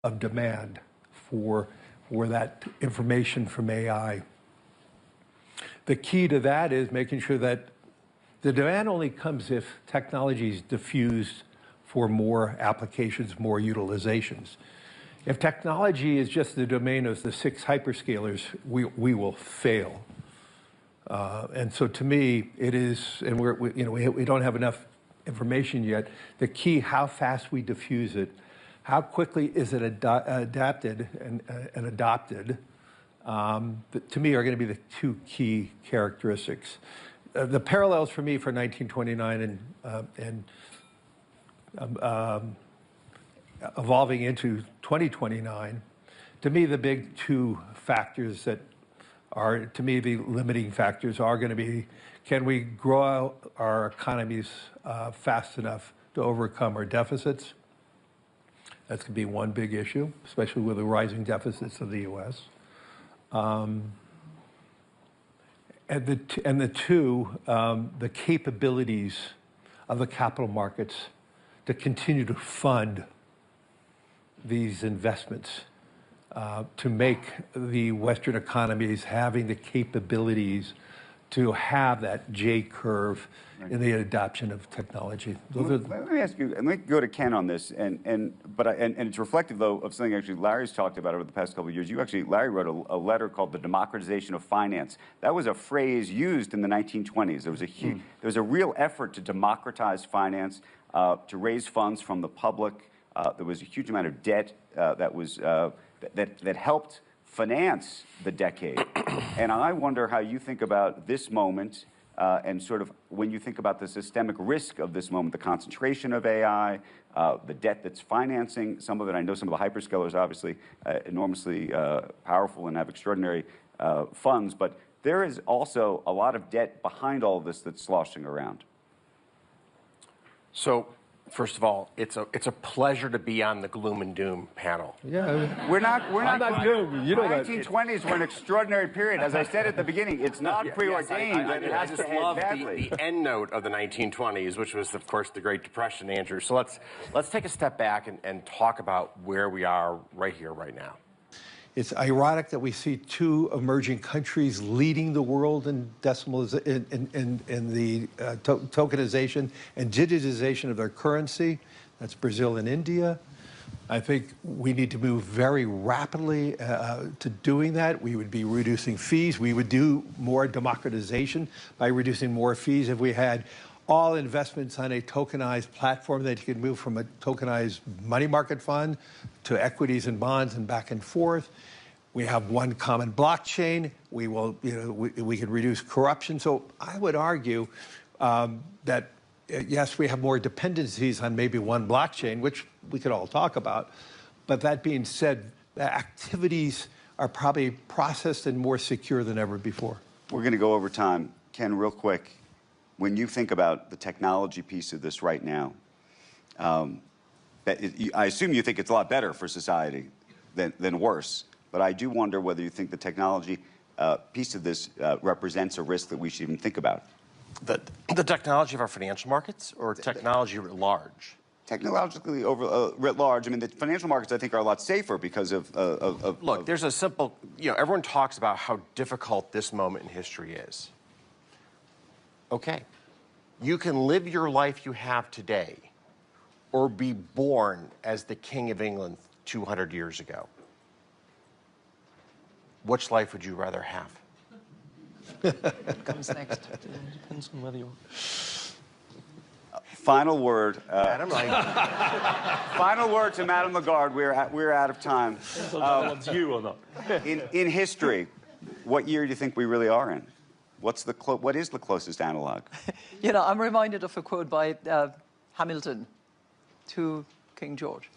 of demand for that information from AI. The key to that is making sure that the demand only comes if technology is diffused for more applications, more utilizations. If technology is just the domain of the 6 hyperscalers, we will fail. And so to me, it is, and we don't have enough information yet, the key, how fast we diffuse it, how quickly is it adapted and adopted, to me are going to be the 2 key characteristics. The parallels for me for 1929 and evolving into 2029, to me the big 2 factors that are, to me, the limiting factors are going to be, can we grow our economies fast enough to overcome our deficits? That's going to be one big issue, especially with the rising deficits of the U.S. And the 2, the capabilities of the capital markets to continue to fund these investments, to make the Western economies having the capabilities to have that J curve in the adoption of technology. Let me ask you, and let me go to Ken on this, and it's reflective though of something actually Larry's talked about over the past couple of years. Larry wrote a letter called "The Democratization of Finance." That was a phrase used in the 1920s. There was a real effort to democratize finance, to raise funds from the public. There was a huge amount of debt that helped finance the decade. And I wonder how you think about this moment, and sort of when you think about the systemic risk of this moment, the concentration of AI, the debt that's financing some of it. I know some of the hyperscalers are obviously enormously powerful and have extraordinary funds, but there is also a lot of debt behind all of this that's sloshing around. So, first of all, it's a pleasure to be on the gloom and doom panel. Yeah, we're not doom. You know that. 1920s were an extraordinary period. As I said at the beginning, it's not preordained. I just love the end note of the 1920s, which was, of course, the Great Depression, Andrew. So let's take a step back and talk about where we are right here, right now. It's ironic that we see 2 emerging countries leading the world in in the tokenization and digitization of their currency. That's Brazil and India. I think we need to move very rapidly to doing that. We would be reducing fees. We would do more democratization by reducing more fees if we had all investments on a tokenized platform that you could move from a tokenized money market fund to equities and bonds and back and forth. We have one common blockchain. We will, we can reduce corruption. So I would argue that yes, we have more dependencies on maybe one blockchain, which we could all talk about. But that being said, the activities are probably processed and more secure than ever before. We're going to go over time. Ken, real quick, when you think about the technology piece of this right now, I assume you think it's a lot better for society than worse. But I do wonder whether you think the technology piece of this represents a risk that we should even think about. The technology of our financial markets, or technology writ large? Technologically writ large. I mean, the financial markets, I think, are a lot safer because of Look, there's a simple, everyone talks about how difficult this moment in history is. Okay. You can live your life you have today, or be born as the King of England 200 years ago. Which life would you rather have? What comes next? It depends on whether you're... Final word. Adam, final word to Madame Lagarde. We're out of time. One's you or not? In history, what year do you think we really are in? What is the closest analog? I'm reminded of a quote by Hamilton to King George.